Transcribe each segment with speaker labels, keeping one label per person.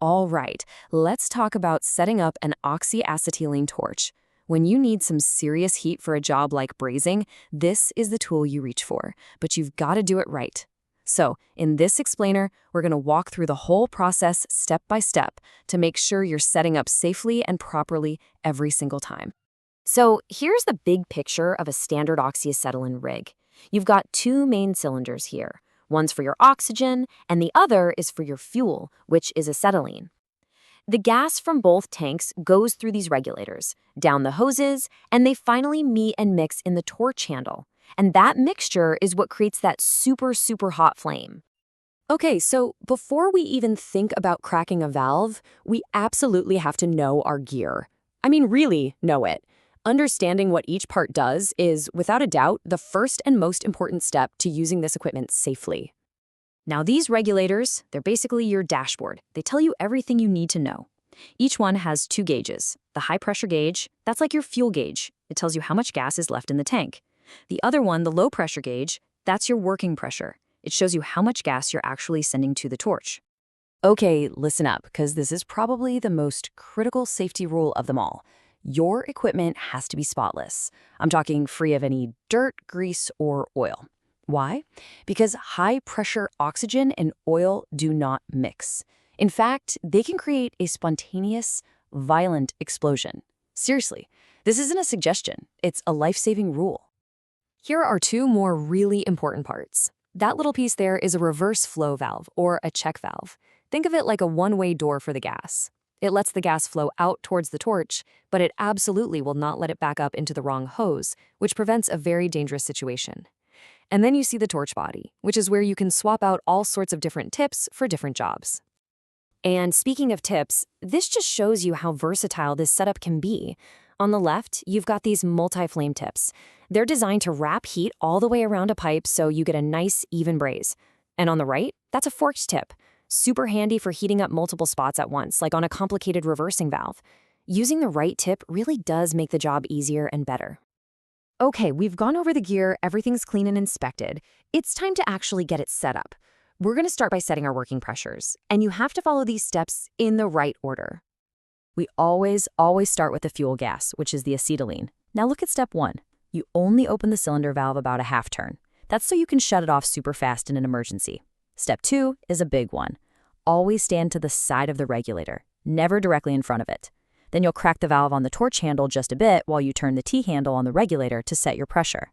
Speaker 1: All right, let's talk about setting up an oxyacetylene torch. When you need some serious heat for a job like brazing, this is the tool you reach for, but you've got to do it right. So, in this explainer, we're going to walk through the whole process step by step to make sure you're setting up safely and properly every single time. So, here's the big picture of a standard oxyacetylene rig. You've got two main cylinders here. One's for your oxygen, and the other is for your fuel, which is acetylene. The gas from both tanks goes through these regulators, down the hoses, and they finally meet and mix in the torch handle. And that mixture is what creates that super hot flame. Okay, so before we even think about cracking a valve, we absolutely have to know our gear. I mean, really know it. Understanding what each part does is, without a doubt, the first and most important step to using this equipment safely. Now, these regulators, they're basically your dashboard. They tell you everything you need to know. Each one has two gauges. The high pressure gauge, that's like your fuel gauge. It tells you how much gas is left in the tank. The other one, the low pressure gauge, that's your working pressure. It shows you how much gas you're actually sending to the torch. Okay, listen up, because this is probably the most critical safety rule of them all. Your equipment has to be spotless. I'm talking free of any dirt, grease, or oil. Why? Because high-pressure oxygen and oil do not mix. In fact, they can create a spontaneous, violent explosion. Seriously, this isn't a suggestion. It's a life-saving rule. Here are two more really important parts. That little piece there is a reverse flow valve, or a check valve. Think of it like a one-way door for the gas. It lets the gas flow out towards the torch, but it absolutely will not let it back up into the wrong hose, which prevents a very dangerous situation. And then you see the torch body, which is where you can swap out all sorts of different tips for different jobs. And speaking of tips, this just shows you how versatile this setup can be. On the left, you've got these multi-flame tips. They're designed to wrap heat all the way around a pipe so you get a nice, even braze. And on the right, that's a forked tip. Super handy for heating up multiple spots at once, like on a complicated reversing valve. Using the right tip really does make the job easier and better. Okay, we've gone over the gear, everything's clean and inspected. It's time to actually get it set up. We're going to start by setting our working pressures, and you have to follow these steps in the right order. We always start with the fuel gas, which is the acetylene. Now look at step 1. You only open the cylinder valve about a half turn. That's so you can shut it off super fast in an emergency. Step 2 is a big one. Always stand to the side of the regulator, never directly in front of it. Then you'll crack the valve on the torch handle just a bit while you turn the T-handle on the regulator to set your pressure.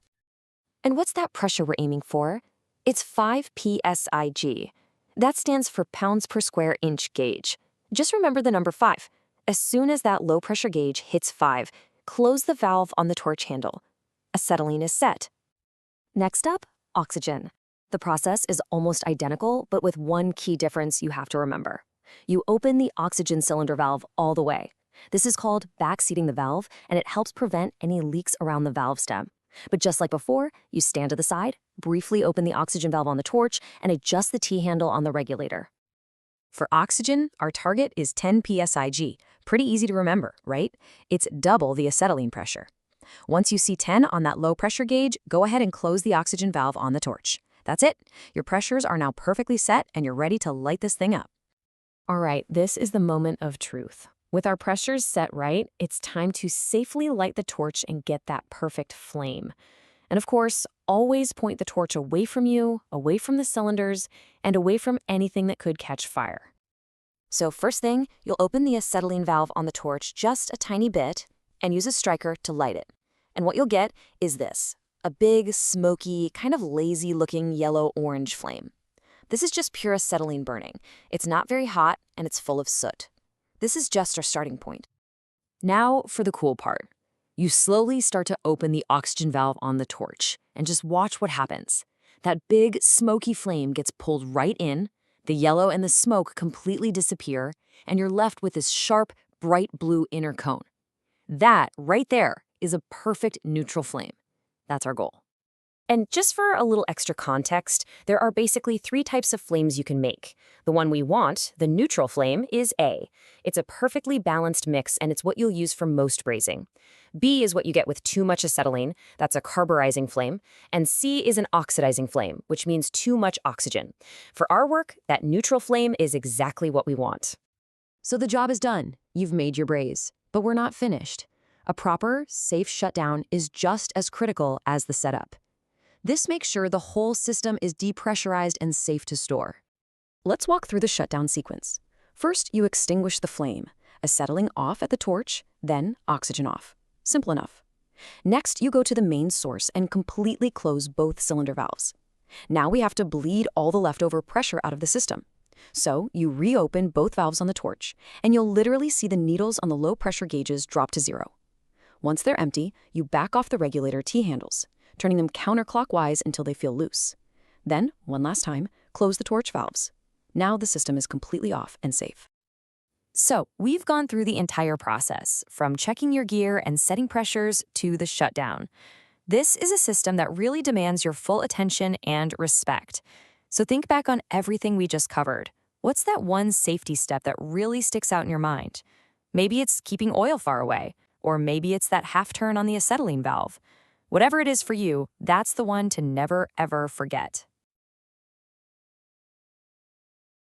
Speaker 1: And what's that pressure we're aiming for? It's 5 psig. That stands for pounds per square inch gauge. Just remember the number 5. As soon as that low pressure gauge hits 5, close the valve on the torch handle. Acetylene is set. Next up, oxygen. The process is almost identical, but with one key difference you have to remember. You open the oxygen cylinder valve all the way. This is called backseating the valve, and it helps prevent any leaks around the valve stem. But just like before, you stand to the side, briefly open the oxygen valve on the torch, and adjust the T-handle on the regulator. For oxygen, our target is 10 psig. Pretty easy to remember, right? It's double the acetylene pressure. Once you see 10 on that low pressure gauge, go ahead and close the oxygen valve on the torch. That's it. Your pressures are now perfectly set and you're ready to light this thing up. All right, this is the moment of truth. With our pressures set right, it's time to safely light the torch and get that perfect flame. And of course, always point the torch away from you, away from the cylinders, and away from anything that could catch fire. So first thing, you'll open the acetylene valve on the torch just a tiny bit and use a striker to light it. And what you'll get is this. A big, smoky, kind of lazy-looking yellow-orange flame. This is just pure acetylene burning. It's not very hot, and it's full of soot. This is just our starting point. Now for the cool part. You slowly start to open the oxygen valve on the torch, and just watch what happens. That big, smoky flame gets pulled right in, the yellow and the smoke completely disappear, and you're left with this sharp, bright blue inner cone. That, right there, is a perfect neutral flame. That's our goal. And just for a little extra context, there are basically 3 types of flames you can make. The one we want, the neutral flame, is A. It's a perfectly balanced mix, and it's what you'll use for most brazing. B is what you get with too much acetylene. That's a carburizing flame. And C is an oxidizing flame, which means too much oxygen. For our work, that neutral flame is exactly what we want. So the job is done. You've made your braze. But we're not finished. A proper, safe shutdown is just as critical as the setup. This makes sure the whole system is depressurized and safe to store. Let's walk through the shutdown sequence. First, you extinguish the flame, acetylene off at the torch, then oxygen off. Simple enough. Next, you go to the main source and completely close both cylinder valves. Now we have to bleed all the leftover pressure out of the system. So you reopen both valves on the torch, and you'll literally see the needles on the low pressure gauges drop to zero. Once they're empty, you back off the regulator T-handles, turning them counterclockwise until they feel loose. Then, one last time, close the torch valves. Now the system is completely off and safe. So, we've gone through the entire process, from checking your gear and setting pressures to the shutdown. This is a system that really demands your full attention and respect. So think back on everything we just covered. What's that one safety step that really sticks out in your mind? Maybe it's keeping oil far away, or maybe it's that half turn on the acetylene valve. Whatever it is for you, that's the one to never, ever forget.